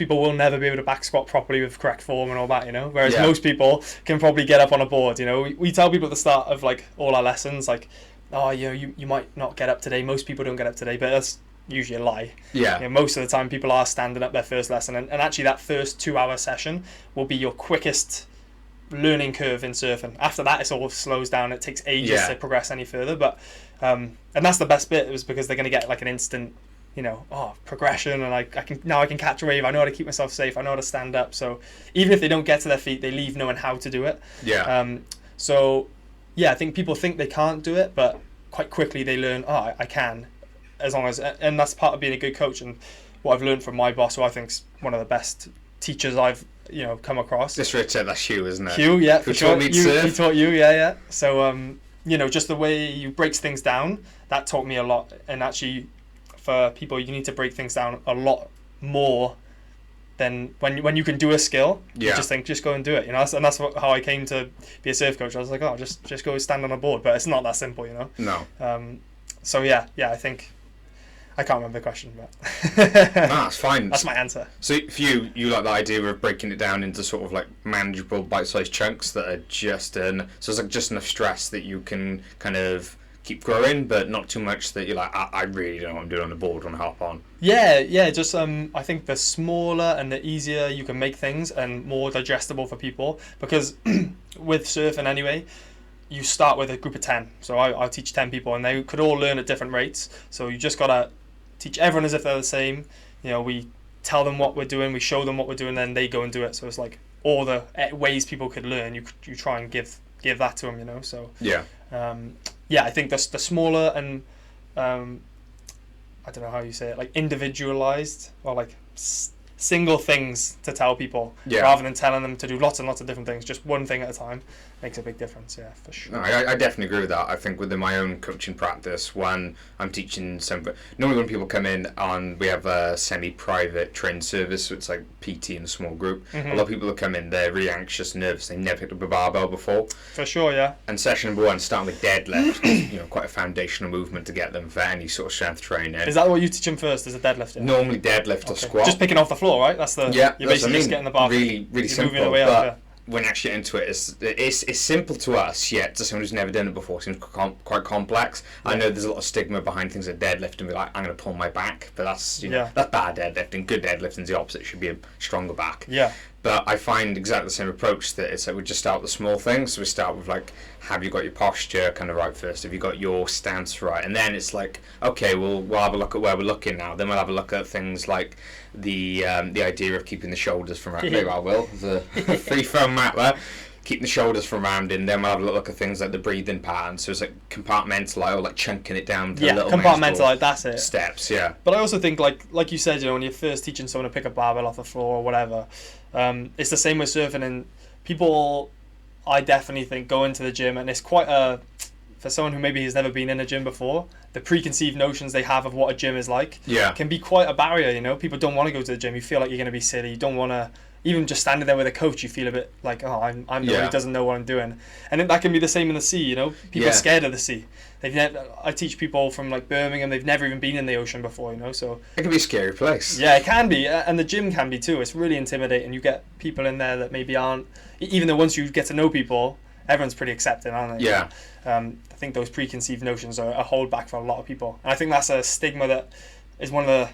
people will never be able to back squat properly with correct form and all that, you know. Whereas most people can probably get up on a board, you know. We tell people at the start of like all our lessons, like, oh, you know, you might not get up today. Most people don't get up today, but that's usually a lie. Yeah. You know, most of the time people are standing up their first lesson, and actually that first 2-hour session will be your quickest learning curve in surfing. After that, it all slows down. It takes ages to progress any further, but and that's the best bit, was because they're going to get like an instant, you know, progression, and I can catch a wave. I know how to keep myself safe. I know how to stand up. So even if they don't get to their feet, they leave knowing how to do it. So yeah, I think people think they can't do it, but quite quickly they learn, I can, as long as, and that's part of being a good coach. And what I've learned from my boss, who I think's one of the best teachers I've, you know, come across. Just Richard, that's Hugh, isn't it? Hugh, yeah, for sure. He taught you, yeah. So you know, just the way you breaks things down, that taught me a lot. And actually, for people, you need to break things down a lot more than when you can do a skill. You just think, just go and do it, you know. And that's how I came to be a surf coach. I was like, just go stand on a board, but it's not that simple, you know. No. So yeah, I think I can't remember the question, but no, that's fine. That's my answer. So for you like the idea of breaking it down into sort of like manageable bite-sized chunks that are just so it's like just enough stress that you can kind of keep growing, but not too much that you're like, I really don't know what I'm doing on the board when I hop on. Yeah, just I think the smaller and the easier you can make things and more digestible for people, because with surfing anyway, you start with a group of 10. So I teach 10 people, and they could all learn at different rates. So you just gotta teach everyone as if they're the same. You know, we tell them what we're doing, we show them what we're doing, then they go and do it. So it's like all the ways people could learn, you try and give that to them, you know. So I think the smaller and I don't know how you say it, like individualized, or like single things to tell people, rather than telling them to do lots and lots of different things. Just one thing at a time makes a big difference, for sure. No, I definitely agree with that. I think within my own coaching practice, when I'm teaching normally when people come in we have a semi-private trained service, so it's like PT in a small group. A lot of people that come in, they're really anxious, nervous, they've never picked up a barbell before. For sure, yeah. And session number 1, starting with deadlift, you know, quite a foundational movement to get them for any sort of strength training. Is that what you teach them first, is a deadlift? Yeah? Normally deadlift or squat. Just picking off the floor, right? That's the you're basically just getting the bar. Really simple. Moving away up, when you actually get into it, it's simple to us, yet to someone who's never done it before, it seems quite complex. I know there's a lot of stigma behind things like deadlift and be like, I'm going to pull my back, but that's that's bad deadlifting. Good deadlifting is the opposite. It should be a stronger back. Yeah. But I find exactly the same approach, that it's like we just start with the small things. So we start with like, have you got your posture kind of right first? Have you got your stance right? And then it's like, okay, we'll have a look at where we're looking now. Then we'll have a look at things like the idea of keeping the shoulders from around. Maybe I will. The free foam mat there. Keeping the shoulders from rounding. Then we'll have a look at things like the breathing pattern. So it's like compartmentalize, or like chunking it down to little compartmentalize. That's it. Steps. Yeah. But I also think like you said, you know, when you're first teaching someone to pick a barbell off the floor or whatever, it's the same with surfing. And people, I definitely think, go into the gym, and it's quite for someone who maybe has never been in a gym before, the preconceived notions they have of what a gym is like can be quite a barrier, you know. People don't want to go to the gym. You feel like you're going to be silly. You don't want to, even just standing there with a coach, you feel a bit like, I'm the one who doesn't know what I'm doing. And that can be the same in the sea, you know. People are scared of the sea. I teach people from like Birmingham, they've never even been in the ocean before, you know. So it can be a scary place. Yeah, it can be, and the gym can be too. It's really intimidating. You get people in there that maybe aren't, even though once you get to know people, everyone's pretty accepting, aren't they? Yeah. I think those preconceived notions are a holdback for a lot of people. And I think that's a stigma that is one of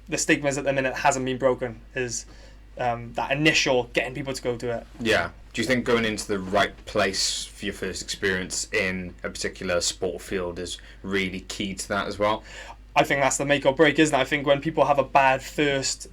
the stigmas at the minute hasn't been broken, is that initial getting people to go do it. Yeah. Do you think going into the right place for your first experience in a particular sport field is really key to that as well? I think that's the make or break, isn't it? I think when people have a bad first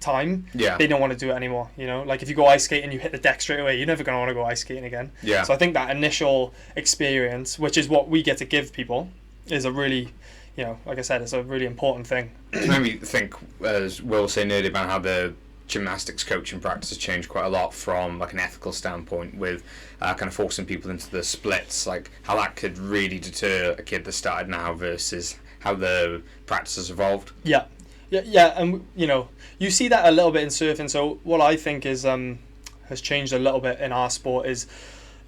time, they don't want to do it anymore, you know. Like if you go ice skating, you hit the deck straight away, you're never going to want to go ice skating again. So I think that initial experience, which is what we get to give people, is a really, you know, like I said, it's a really important thing. It made me think, as Will was saying earlier, about how the gymnastics coaching practice has changed quite a lot from like an ethical standpoint, with kind of forcing people into the splits, like how that could really deter a kid that started now versus how the practice has evolved. Yeah, and you know, you see that a little bit in surfing. So what I think is has changed a little bit in our sport is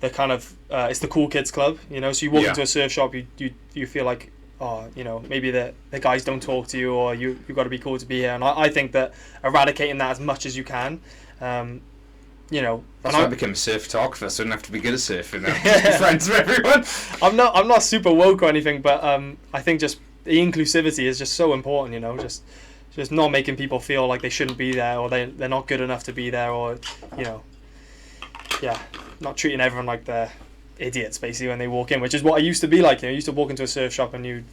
the kind of it's the cool kids club, you know. So you walk into a surf shop, you feel like oh, you know, maybe the guys don't talk to you, or you've got to be cool to be here. And I think that eradicating that as much as you can, you know. That's why I became a surf photographer, so I don't have to be good at surfing now. Just be friends with everyone. I'm not super woke or anything, but I think just the inclusivity is just so important, you know, just not making people feel like they shouldn't be there, or they're not good enough to be there, or, you know, yeah, not treating everyone like they're idiots basically when they walk in, which is what I used to be like. You know, I used to walk into a surf shop and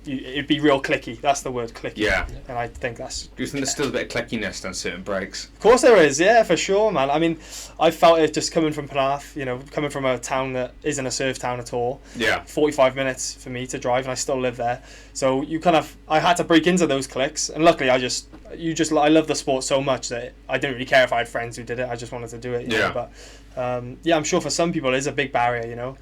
it'd be real clicky. That's the word, clicky. Yeah. And I think that's... Do you think there's still a bit of clickiness on certain breaks? Of course there is, yeah, for sure, man. I mean, I felt it just coming from Penarth, you know, coming from a town that isn't a surf town at all. Yeah. 45 minutes for me to drive, and I still live there. So I had to break into those cliques, and luckily I love the sport so much that I didn't really care if I had friends who did it. I just wanted to do it. You know? But yeah, I'm sure for some people it is a big barrier, you know.